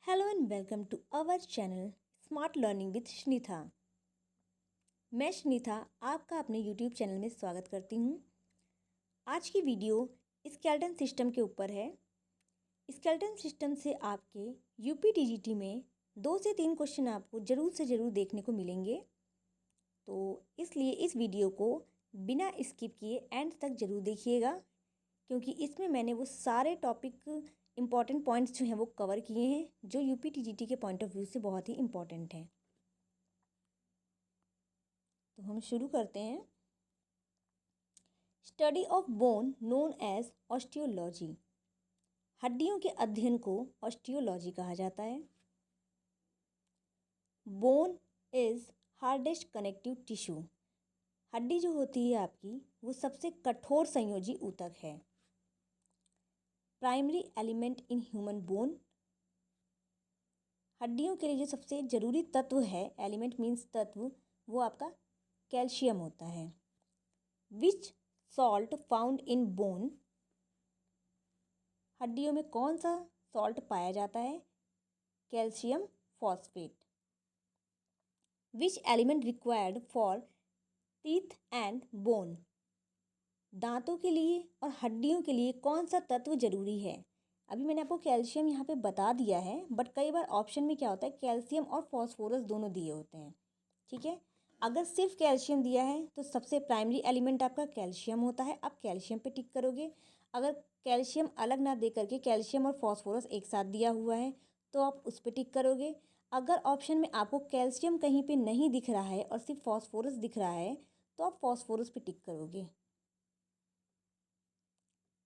Hello and welcome to our channel smart learning with Shnitha. मैं श्निथा आपका अपने यूट्यूब चैनल में स्वागत करती हूँ। आज की वीडियो स्केलेटन सिस्टम के ऊपर है। स्केलेटन सिस्टम से आपके यूपीटीजीटी में 2 से 3 क्वेश्चन आपको ज़रूर से ज़रूर देखने को मिलेंगे, तो इसलिए इस वीडियो को बिना स्किप किए एंड तक ज़रूर देखिएगा, क्योंकि इसमें मैंने वो सारे टॉपिक इम्पॉर्टेंट पॉइंट्स जो हैं वो कवर किए हैं जो यूपीटीजीटी के पॉइंट ऑफ व्यू से बहुत ही इम्पॉर्टेंट हैं। तो हम शुरू करते हैं। Study of bone known as osteology. हड्डियों के अध्ययन को ऑस्टियोलॉजी कहा जाता है। Bone is hardest connective tissue. हड्डी जो होती है आपकी वो सबसे कठोर संयोजी ऊतक है। Primary element in human bone. हड्डियों के लिए जो सबसे ज़रूरी तत्व है, एलिमेंट मीन्स तत्व, वो आपका कैल्शियम होता है। Which salt found in bone. हड्डियों में कौन सा सॉल्ट पाया जाता है? Calcium phosphate. Which element required for teeth and bone. दांतों के लिए और हड्डियों के लिए कौन सा तत्व जरूरी है? अभी मैंने आपको कैल्शियम यहाँ पे बता दिया है, बट कई बार ऑप्शन में क्या होता है, कैल्शियम और फॉस्फोरस दोनों दिए होते हैं। ठीक है, अगर सिर्फ कैल्शियम दिया है तो सबसे प्राइमरी एलिमेंट आपका कैल्शियम होता है, आप कैल्शियम पे टिक करोगे। अगर कैल्शियम अलग ना दे करके कैल्शियम और फॉस्फोरस एक साथ दिया हुआ है तो आप उस पर टिक करोगे। अगर ऑप्शन में आपको कैल्शियम कहीं पे नहीं दिख रहा है और सिर्फ फॉस्फोरस दिख रहा है तो आप फॉस्फोरस पे टिक करोगे।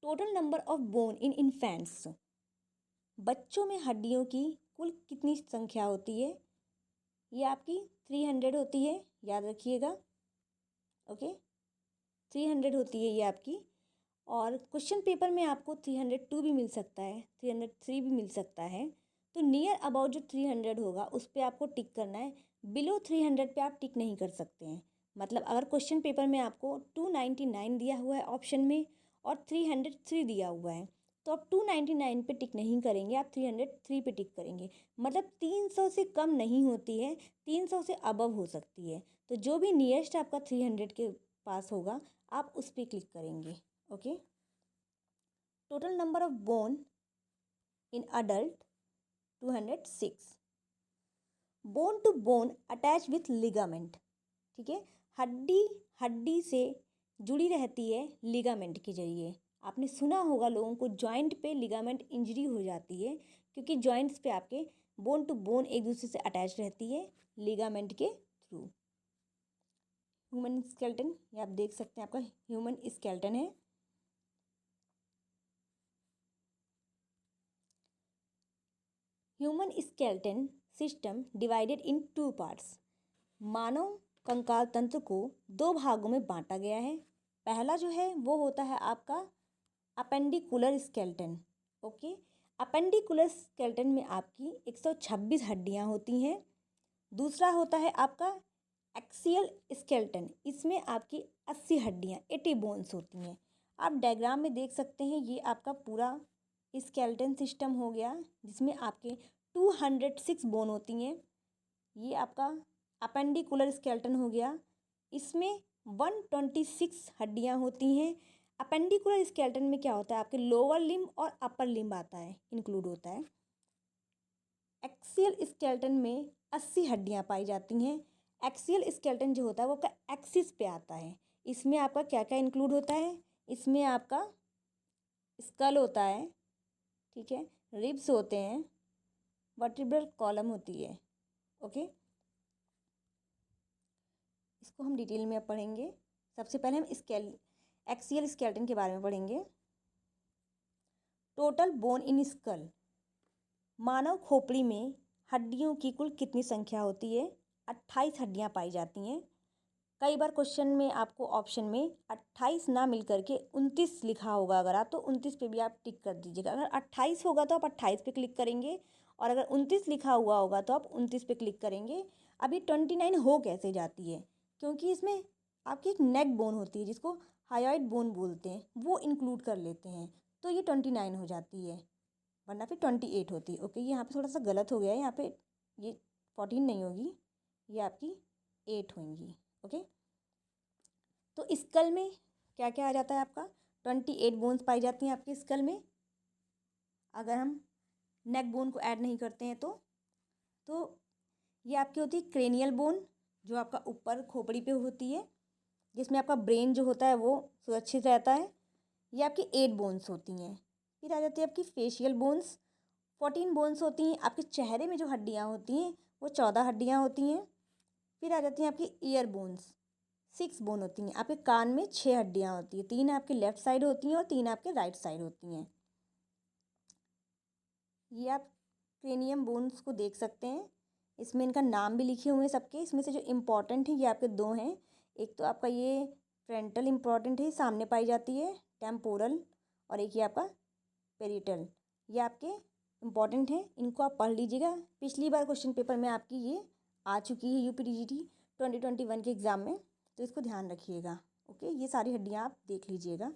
Total number of bone in infants. बच्चों में हड्डियों की कुल कितनी संख्या होती है? ये आपकी 300 होती है, याद रखिएगा। ओके, 300 होती है ये आपकी। और क्वेश्चन पेपर में आपको 302 भी मिल सकता है, 303 भी मिल सकता है। तो नियर अबाउट जो 300 होगा उस पर आपको टिक करना है। बिलो 300 पे आप टिक नहीं कर सकते हैं। मतलब अगर क्वेश्चन पेपर में आपको 299 दिया हुआ है ऑप्शन में और 303 दिया हुआ है, तो आप 299 पे टिक नहीं करेंगे, आप 303 पे टिक करेंगे। मतलब 300 से कम नहीं होती है, 300 से अबव हो सकती है। तो जो भी नियरेस्ट आपका 300 के पास होगा आप उस पर क्लिक करेंगे। Okay, total number of bone in adult 206। Bone to bone attach with ligament. ठीक है, हड्डी हड्डी से जुड़ी रहती है लिगामेंट के जरिए। आपने सुना होगा लोगों को जॉइंट पे लिगामेंट इंजरी हो जाती है, क्योंकि जॉइंट्स पे आपके बोन टू बोन एक दूसरे से अटैच रहती है लिगामेंट के थ्रू। ह्यूमन स्केलेटन, ये आप देख सकते हैं, आपका ह्यूमन स्केलेटन है। Human skeleton system divided in 2 parts. मानव कंकाल तंत्र को 2 भागों में बांटा गया है। पहला जो है वो होता है आपका appendicular skeleton. Okay, appendicular skeleton में आपकी 126 हड्डियां होती हैं। दूसरा होता है आपका एक्सियल स्केलेटन, इसमें आपकी 80 हड्डियां 80 बोन्स होती हैं। आप डायग्राम में देख सकते हैं, ये आपका पूरा स्केलेटन सिस्टम हो गया जिसमें आपके 206 बोन होती हैं। ये आपका अपेंडिकुलर स्केलेटन हो गया, इसमें 126 हड्डियां होती हैं। अपेंडिकुलर स्केलेटन में क्या होता है, आपके लोअर लिम्ब और अपर लिम्ब आता है, इंक्लूड होता है। एक्सियल स्केलेटन में 80 हड्डियां पाई जाती हैं। एक्सियल स्केलेटन जो होता है वो आपका एक्सिस पे आता है। इसमें आपका क्या क्या इंक्लूड होता है? इसमें आपका स्कल होता है, ठीक है, रिब्स होते हैं, वर्टिब्रल कॉलम होती है। ओके, इसको हम डिटेल में अब पढ़ेंगे। सबसे पहले हम एक्सियल स्केलेटन के बारे में पढ़ेंगे। Total bone in skull. मानव खोपड़ी में हड्डियों की कुल कितनी संख्या होती है? 28 हड्डियां पाई जाती हैं। कई बार क्वेश्चन में आपको ऑप्शन में 28 ना मिल करके 29 लिखा होगा, अगर आप तो 29 पे भी आप टिक कर दीजिएगा। अगर 28 होगा तो आप 28 पे क्लिक करेंगे, और अगर 29 लिखा हुआ होगा तो आप 29 पे क्लिक करेंगे। अभी 29 हो कैसे जाती है? क्योंकि इसमें आपकी एक नेक बोन होती है जिसको हायोइड बोन बोलते हैं, वो इंक्लूड कर लेते हैं, तो ये 29 हो जाती है। वरना फिर 28 होती। ओके, यहाँ पे थोड़ा सा गलत हो गया है, यहाँ पे ये 14 नहीं होगी, ये आपकी 8 होंगी। ओके, तो स्कल में क्या क्या आ जाता है आपका, 28 बोन्स पाई जाती हैं आपके स्कल में, अगर हम नेक बोन को ऐड नहीं करते हैं तो ये आपकी होती है क्रेनियल बोन, जो आपका ऊपर खोपड़ी पे होती है, जिसमें आपका ब्रेन जो होता है वो सुरक्षित रहता है। ये आपकी 8 बोन्स होती हैं। फिर आ जाती है आपकी फेशियल बोन्स, 14 बोन्स होती हैं। आपके चेहरे में जो हड्डियाँ होती हैं वो 14 हड्डियाँ होती हैं। फिर आ जाती हैं आपकी ईयर बोन्स, 6 बोन होती हैं। आपके कान में 6 हड्डियाँ होती हैं, 3 आपके लेफ्ट साइड होती हैं और 3 आपके राइट साइड होती हैं। ये आप क्रेनियम बोन्स को देख सकते हैं, इसमें इनका नाम भी लिखे हुए हैं सबके। इसमें से जो इम्पॉर्टेंट है ये आपके 2 हैं, एक तो आपका ये फ्रंटल इम्पॉर्टेंट है, सामने पाई जाती है, टेम्पोरल, और एक ये आपका पेरिटल। ये आपके इम्पॉर्टेंट हैं, इनको आप पढ़ लीजिएगा। पिछली बार क्वेश्चन पेपर में आपकी ये आ चुकी है UPTGT 2021 के एग्ज़ाम में, तो इसको ध्यान रखिएगा। ओके, ये सारी हड्डियाँ आप देख लीजिएगा।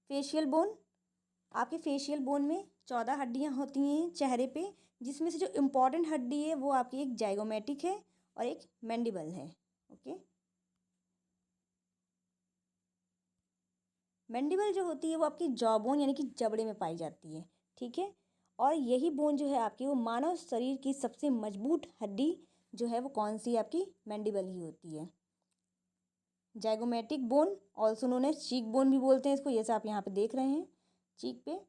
फेशियल बोन, आपके फेशियल बोन में 14 हड्डियाँ होती हैं चेहरे पे, जिसमें से जो इम्पॉर्टेंट हड्डी है वो आपकी एक जाइगोमेटिक है और एक मैंडिबल है। ओके, मैंडिबल जो होती है वो आपकी जॉ बोन यानी कि जबड़े में पाई जाती है। ठीक है, और यही बोन जो है आपकी वो मानव शरीर की सबसे मजबूत हड्डी जो है वो कौन सी है, आपकी मैंडिबल ही होती है। Zygomatic bone also known as cheek bone भी बोलते हैं इसको, जैसे आप यहाँ पे देख रहे हैं चीक पे।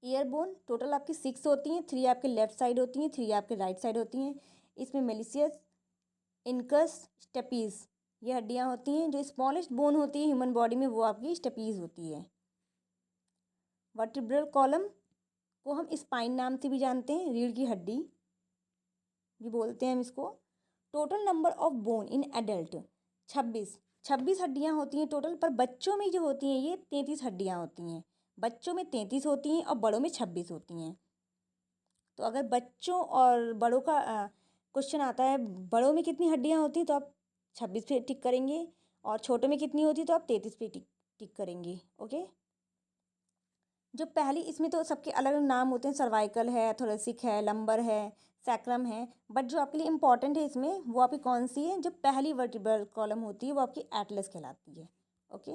ईयर बोन टोटल आपकी 6 होती हैं, 3 आपके लेफ्ट साइड होती हैं, 3 आपके राइट साइड होती हैं। इसमें मेलिशियस, इनकस, स्टेपीज ये हड्डियाँ होती हैं। जो स्मॉलेस्ट बोन होती है ह्यूमन बॉडी में वो आपकी स्टेपीज होती है। वर्टिब्रल कॉलम को हम स्पाइन नाम से भी जानते हैं, रीढ़ की हड्डी भी बोलते हैं हम इसको। Total number of bone in adult 26 हड्डियाँ होती हैं टोटल, पर बच्चों में जो होती हैं ये 33 हड्डियाँ होती हैं। बच्चों में 33 होती हैं और बड़ों में 26 होती हैं। तो अगर बच्चों और बड़ों का क्वेश्चन आता है, बड़ों में कितनी हड्डियाँ होती हैं तो आप 26 पे टिक करेंगे, और छोटों में कितनी होती है तो आप 33 पे टिक करेंगे। ओके, जो पहली, इसमें तो सबके अलग अलग नाम होते हैं, सर्वाइकल है, थोरेसिक है, लंबर है, सैक्रम है, बट जो आपके लिए इम्पॉर्टेंट है इसमें वो आपकी कौन सी है, जो पहली वर्टिब्रल कॉलम होती है वो आपकी एटलस कहलाती है। ओके,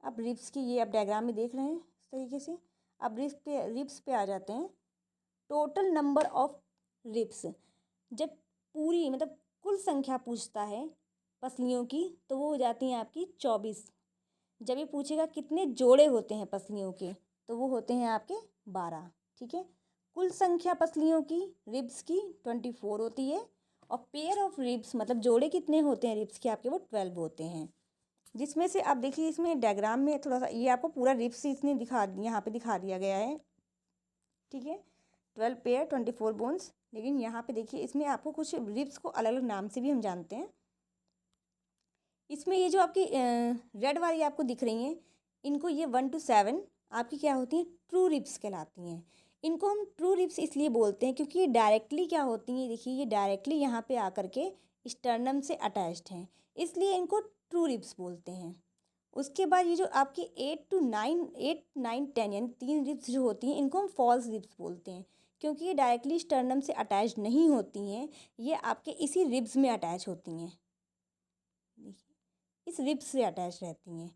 अब रिब्स की ये आप डायग्राम में देख रहे हैं इस तरीके से। अब रिब्स पे आ जाते हैं। टोटल नंबर ऑफ रिब्स, जब पूरी मतलब कुल संख्या पूछता है पसलियों की तो वो हो जाती हैं आपकी 24। जब ये पूछेगा कितने जोड़े होते हैं पसलियों के तो वो होते हैं आपके 12। ठीक है, कुल संख्या पसलियों की रिब्स की 24 होती है, और पेयर ऑफ रिब्स मतलब जोड़े कितने होते हैं रिब्स के आपके, वो 12 होते हैं। जिसमें से आप देखिए इसमें डायग्राम में थोड़ा सा ये आपको पूरा रिब्स इसने यहाँ पे दिखा दिया गया है। ठीक है, 12 पेयर 24 बोन्स, लेकिन यहाँ पे देखिए इसमें आपको कुछ रिब्स को अलग अलग नाम से भी हम जानते हैं। इसमें ये जो आपकी रेड वाली आपको दिख रही हैं, इनको ये 1 to 7 आपकी क्या होती हैं, ट्रू रिब्स कहलाती हैं। इनको हम ट्रू रिब्स इसलिए बोलते हैं क्योंकि ये डायरेक्टली क्या होती हैं, देखिए ये डायरेक्टली यहाँ पे आकर के स्टर्नम से अटैच्ड हैं, इसलिए इनको ट्रू रिब्स बोलते हैं। उसके बाद ये जो आपकी 8 to 9 10 यानी 3 रिब्स जो होती हैं इनको हम फॉल्स रिब्स बोलते हैं, क्योंकि ये डायरेक्टली स्टर्नम से अटैच नहीं होती हैं, ये आपके इसी रिब्स में अटैच होती हैं, देखिए इस रिब्स से अटैच रहती हैं।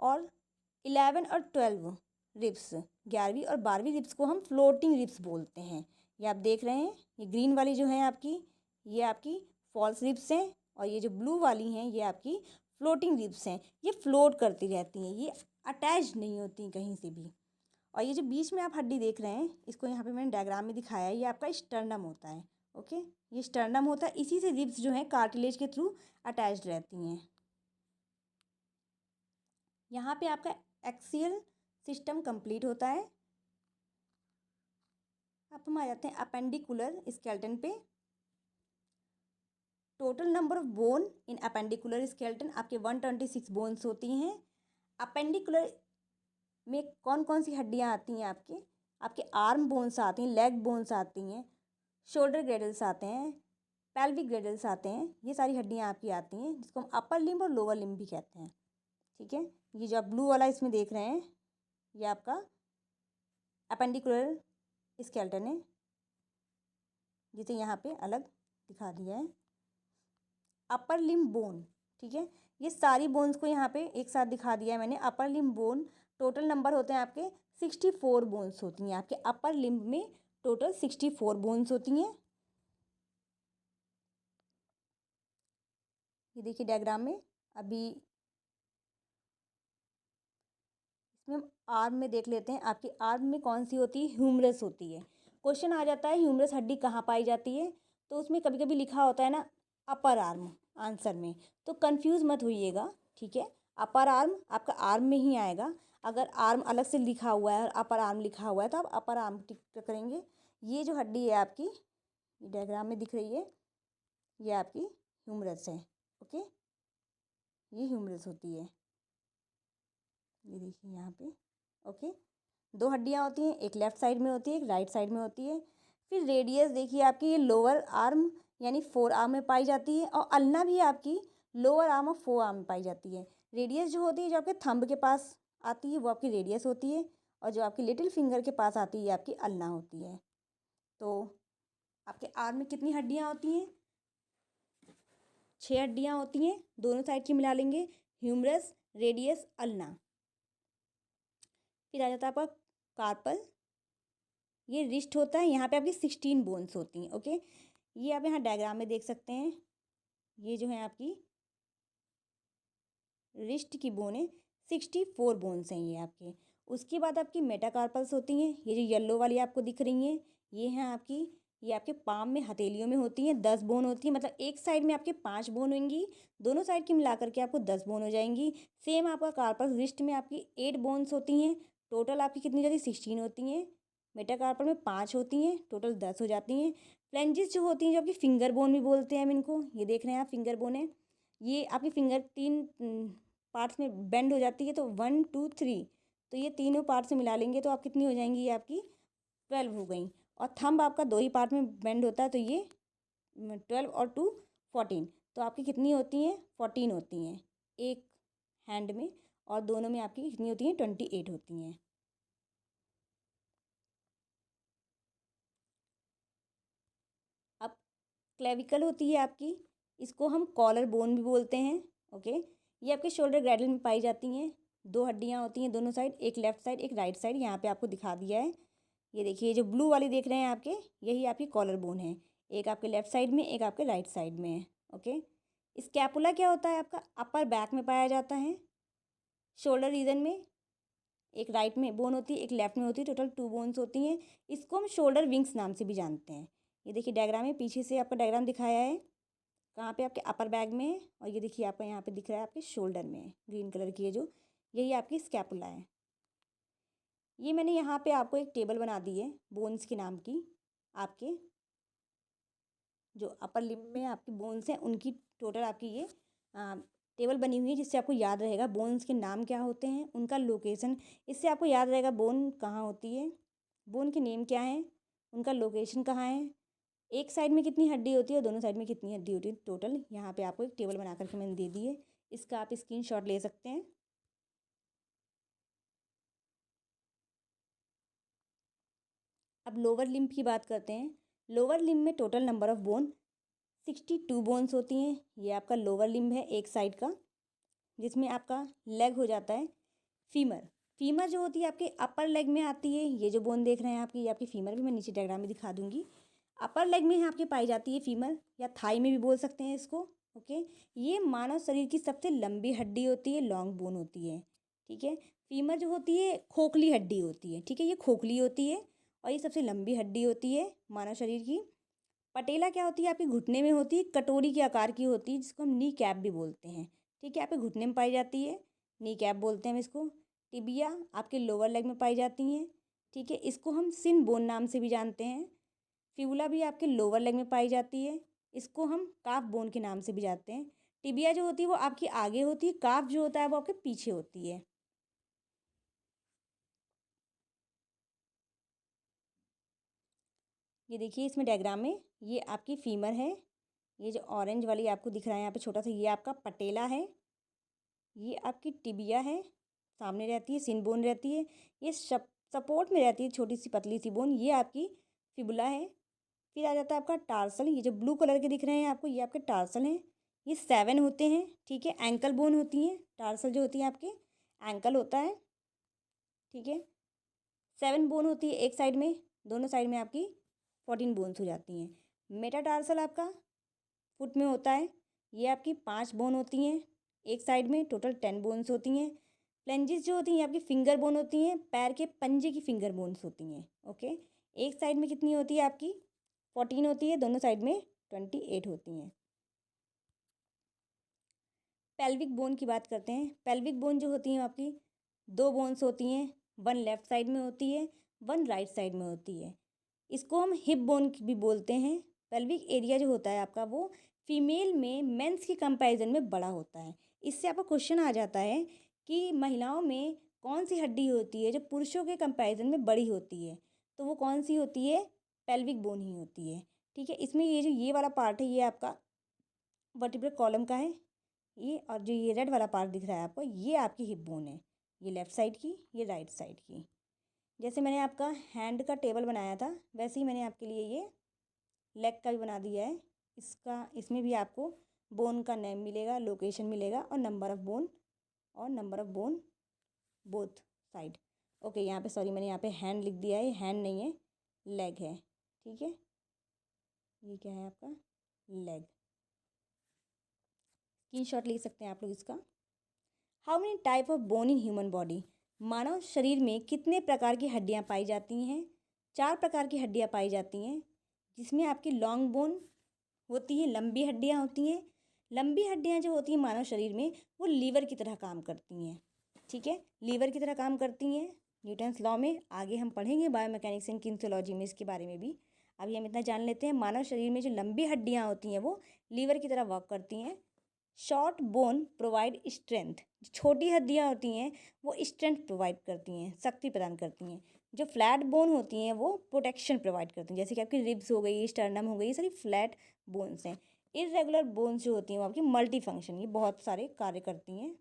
और 11 और 12 रिब्स, 11वीं और 12वीं रिब्स को हम फ्लोटिंग रिब्स बोलते हैं। ये आप देख रहे हैं, ये ग्रीन वाली जो है आपकी, ये आपकी फॉल्स रिब्स हैं, और ये जो ब्लू वाली हैं ये आपकी फ्लोटिंग रिब्स हैं। ये फ्लोट करती रहती हैं, ये अटैच नहीं होती कहीं से भी। और ये जो बीच में आप हड्डी देख रहे हैं, इसको यहाँ पे मैंने डायग्राम में दिखाया है, ये आपका स्टर्नम होता है। ओके, ये स्टर्नम होता है, इसी से रिब्स जो हैं कार्टिलेज के थ्रू अटैच्ड रहती हैं। यहाँ पे आपका एक्सियल सिस्टम कंप्लीट होता है। अब हम आ जाते हैं अपेंडिकुलर स्केलेटन पे। Total number of bone in appendicular skeleton आपके 126 बोन्स होती हैं। अपेंडिकुलर में कौन कौन सी हड्डियाँ आती हैं आपके, आपके आर्म बोन्स आती हैं, लेग बोन्स आती हैं, शोल्डर ग्रेडल्स आते हैं, पेल्विक ग्रेडल्स आते हैं, ये सारी हड्डियाँ आपकी आती हैं, जिसको हम अपर लिम्ब और लोअर लिम्ब भी कहते हैं। ठीक है, ये जो आप ब्लू वाला इसमें देख रहे हैं ये आपका अपेंडिकुलर स्केलेटन है, जिसे यहाँ पे अलग दिखा दिया है। अपर लिम्ब बोन, ठीक है, ये सारी बोन्स को यहाँ पे एक साथ दिखा दिया है मैंने। Upper limb bone total number होते हैं आपके 64 बोन्स होती हैं आपके अपर लिम्ब में, टोटल 64 बोन्स होती हैं। ये देखिए डायग्राम में, अभी इसमें हम आर्म में देख लेते हैं। आपकी आर्म में कौन सी होती है? ह्यूमरस होती है। क्वेश्चन आ जाता है ह्यूमरस हड्डी कहाँ पाई जाती है, तो उसमें कभी कभी लिखा होता है ना अपर आर्म आंसर में, तो कंफ्यूज मत होइएगा, ठीक है। अपर आर्म आपका आर्म में ही आएगा। अगर आर्म अलग से लिखा हुआ है और अपर आर्म लिखा हुआ है तो आप अपर आर्म टिक करेंगे। ये जो हड्डी है आपकी, ये डायग्राम में दिख रही है, ये आपकी ह्यूमरस है। ओके, ये ह्यूमरस होती है, ये देखिए यहाँ पे। ओके, दो हड्डियाँ होती हैं, एक लेफ्ट साइड में होती है, एक राइट साइड में होती है। फिर रेडियस देखिए आपकी, ये लोअर आर्म यानी फोर आर्म में पाई जाती है, और अल्ना भी आपकी लोअर आर्म और फोर आर्म में पाई जाती है। रेडियस जो होती है, जो आपके थंब के पास आती है वो आपकी रेडियस होती है, और जो आपकी लिटिल फिंगर के पास आती है आपकी अल्ना होती है। तो आपके आर्म में कितनी हड्डियाँ होती हैं? 6 हड्डियाँ होती हैं, दोनों साइड की मिला लेंगे, ह्यूमरस, रेडियस, अल्ना। फिर आ जाता है आपका कार्पल, ये रिस्ट होता है, यहाँ पे आपकी 16 बोन्स होती हैं। ओके, ये आप यहाँ डायग्राम में देख सकते हैं, ये जो है आपकी रिस्ट की बोन है, 64 बोन्स हैं ये आपके। उसके बाद आपकी मेटाकार्पल्स होती हैं, ये जो येलो वाली आपको दिख रही हैं, ये हैं आपकी, ये आपके पाम में हथेलियों में होती हैं, 10 बोन होती हैं, मतलब एक साइड में आपके 5 बोन होंगी, दोनों साइड की मिला करके आपको 10 बोन हो जाएंगी। सेम आपका कार्पल्स रिस्ट में आपकी 8 बोन्स होती हैं, टोटल आपकी कितनी जाती है? 16 होती हैं। मेटाकार्पल में 5 होती हैं, टोटल 10 हो जाती हैं। फ्लेंजिस जो होती हैं, जो आपकी फिंगर बोन भी बोलते हैं हम इनको, ये देख रहे हैं आप फिंगर बोन है, ये आपकी फिंगर 3 पार्ट्स में बेंड हो जाती है, तो 1 2 3, तो ये तीनों पार्ट से मिला लेंगे तो आप कितनी हो जाएंगी? ये आपकी 12 हो गई। और थंब आपका 2 ही पार्ट में बेंड होता है, तो ये 12 और 2 14, तो आपकी कितनी होती हैं? 14 होती हैं एक हैंड में, और दोनों में आपकी कितनी होती हैं? 28 होती हैं। अब क्लेविकल होती है आपकी, इसको हम कॉलर बोन भी बोलते हैं। ओके, ये आपके शोल्डर ग्रैडल में पाई जाती हैं, 2 हड्डियाँ होती हैं दोनों साइड, एक लेफ्ट साइड एक राइट साइड, यहाँ पे आपको दिखा दिया है। ये देखिए, जो ब्लू वाली देख रहे हैं आपके, यही आपकी कॉलर बोन है, एक आपके लेफ्ट साइड में एक आपके राइट साइड में है। ओके, स्कैपुला क्या होता है आपका? अपर बैक में पाया जाता है, शोल्डर रीजन में एक राइट में बोन होती है, एक लेफ्ट में होती है, टोटल 2 बोन्स होती हैं। इसको हम शोल्डर विंग्स नाम से भी जानते हैं। ये देखिए डायग्राम में पीछे से आपका डायग्राम दिखाया है, कहाँ पे? आपके अपर बैक में है, और ये देखिए आपका यहाँ पे दिख रहा है आपके शोल्डर में है, ग्रीन कलर की है जो, यही आपकी स्कैपुला है। ये मैंने यहाँ पे आपको एक टेबल बना दी है बोन्स के नाम की, आपके जो अपर लिम्ब में आपकी बोन्स हैं उनकी टोटल आपकी ये टेबल बनी हुई है, जिससे आपको याद रहेगा बोन्स के नाम क्या होते हैं, उनका लोकेशन, इससे आपको याद रहेगा बोन कहाँ होती है, बोन के नेम क्या हैं, उनका लोकेशन कहाँ है, एक साइड में कितनी हड्डी होती है और दोनों साइड में कितनी हड्डी होती है। टोटल यहाँ पे आपको एक टेबल बना करके मैंने दे दी है, इसका आप स्क्रीनशॉट ले सकते हैं। अब लोअर लिम्ब की बात करते हैं। लोअर लिम्ब में total number of bone 62 bones होती हैं। ये आपका लोअर लिम्ब है एक साइड का, जिसमें आपका लेग हो जाता है फीमर। फीमर जो होती है आपके अपर लेग में आती है, ये जो बोन देख रहे हैं आपकी, ये आपकी फीमर भी मैं नीचे डायग्राम में दिखा दूंगी। अपर लेग में आपके पाई जाती है फीमर, या थाई में भी बोल सकते हैं इसको। ओके, ये मानव शरीर की सबसे लंबी हड्डी होती है, लॉन्ग बोन होती है, ठीक है। फीमर जो होती है खोखली हड्डी होती है, ठीक है, ये खोखली होती है, और ये सबसे लंबी हड्डी होती है मानव शरीर की। पटेला क्या होती है? आपके घुटने में होती है, कटोरी के आकार की होती है, जिसको हम नी कैप भी बोलते हैं, ठीक है, आपके घुटने में पाई जाती है, नी कैप बोलते हैं हम इसको। टिबिया आपके लोअर लेग में पाई जाती हैं, ठीक है, इसको हम सिन बोन नाम से भी जानते हैं। फिबुला भी आपके लोअर लेग में पाई जाती है, इसको हम काफ बोन के नाम से भी जानते हैं। टिबिया जो होती है वो आपकी आगे होती है, काफ जो होता है वो आपके पीछे होती है। ये देखिए इसमें डायग्राम में, ये आपकी फीमर है, ये जो ऑरेंज वाली आपको दिख रहा है यहाँ पे छोटा सा, ये आपका पटेला है, ये आपकी टिबिया है, सामने रहती है, सिन बोन रहती है। ये सपोर्ट में रहती है, छोटी सी पतली सी बोन, ये आपकी फिबुला है। फिर आ जाता है आपका टार्सल, ये जो ब्लू कलर के दिख रहे हैं आपको, ये आपके टार्सल हैं। ये 7 होते हैं, ठीक है। एंकल बोन होती हैं, टार्सल जो होती है आपके एंकल होता है, ठीक है। 7 बोन होती है एक साइड में, दोनों साइड में आपकी 14 बोन्स हो जाती हैं। मेटाटार्सल आपका फुट में होता है, ये आपकी 5 बोन होती हैं एक साइड में, टोटल 10 बोन्स होती हैं। फ्लेंजिस जो होती हैं आपकी फिंगर बोन होती हैं, पैर के पंजे की फिंगर बोन्स होती हैं, ओके। एक साइड में कितनी होती है आपकी 14 होती है, दोनों साइड में 28 होती हैं। पेल्विक बोन की बात करते हैं। पेल्विक बोन जो होती हैं आपकी 2 बोन्स होती हैं, 1 लेफ्ट साइड में होती है, 1 राइट साइड में होती है। इसको हम हिप बोन भी बोलते हैं। पेल्विक एरिया जो होता है आपका वो फीमेल में मेंस के कंपैरिजन में बड़ा होता है। इससे आपका क्वेश्चन आ जाता है कि महिलाओं में कौन सी हड्डी होती है जो पुरुषों के कंपैरिजन में बड़ी होती है, तो वो कौन सी होती है, पेल्विक बोन ही होती है, ठीक है। इसमें ये जो ये वाला पार्ट है ये आपका वर्टिब्रल कॉलम का है, ये, और जो ये रेड वाला पार्ट दिख रहा है आपको ये आपकी हिप बोन है, ये लेफ़्ट साइड की, ये राइट साइड की। जैसे मैंने आपका हैंड का टेबल बनाया था वैसे ही मैंने आपके लिए ये लेग का भी बना दिया है। इसमें भी आपको बोन का नेम मिलेगा, लोकेशन मिलेगा और number of bone both side. Okay, यहाँ पे सॉरी मैंने यहाँ पे हैंड लिख दिया है, हैंड नहीं है, लेग है, ठीक है। ये क्या है आपका लेग, स्क्रीनशॉट ले सकते हैं आप लोग इसका। How many type of bone in human body, मानव शरीर में कितने प्रकार की हड्डियाँ पाई जाती हैं। 4 प्रकार की हड्डियाँ पाई जाती हैं, जिसमें आपकी लॉन्ग बोन होती है, लंबी हड्डियाँ होती हैं। लंबी हड्डियाँ जो होती हैं मानव शरीर में वो लीवर की तरह काम करती हैं, ठीक है, लीवर की तरह काम करती हैं। न्यूटन्स लॉ में आगे हम पढ़ेंगे बायोमैकेनिक्स एंड किन्थोलॉजी में इसके बारे में भी। अभी हम इतना जान लेते हैं, मानव शरीर में जो लंबी हड्डियाँ होती हैं वो लीवर की तरह वर्क करती हैं। शॉर्ट बोन प्रोवाइड स्ट्रेंथ, छोटी हड्डियाँ होती हैं वो स्ट्रेंथ प्रोवाइड करती हैं, शक्ति प्रदान करती हैं। जो फ्लैट बोन होती हैं वो प्रोटेक्शन प्रोवाइड करती हैं, जैसे कि आपकी रिब्स हो गई, स्टर्नम हो गई, ये सारी फ्लैट बोन्स हैं। इरेगुलर बोन्स जो होती हैं वो आपकी मल्टी फंक्शन, ये बहुत सारे कार्य करती हैं।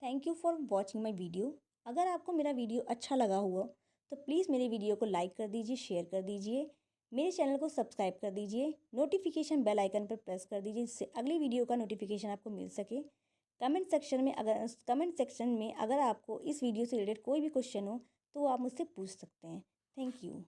Thank you for watching my video. अगर आपको मेरा वीडियो अच्छा लगा हुआ तो प्लीज़ मेरे वीडियो को लाइक कर दीजिए, शेयर कर दीजिए, मेरे चैनल को सब्सक्राइब कर दीजिए, नोटिफिकेशन बेल आइकन पर प्रेस कर दीजिए जिससे अगली वीडियो का नोटिफिकेशन आपको मिल सके। कमेंट सेक्शन में अगर आपको इस वीडियो से रिलेटेड कोई भी क्वेश्चन हो तो आप मुझसे पूछ सकते हैं। Thank you.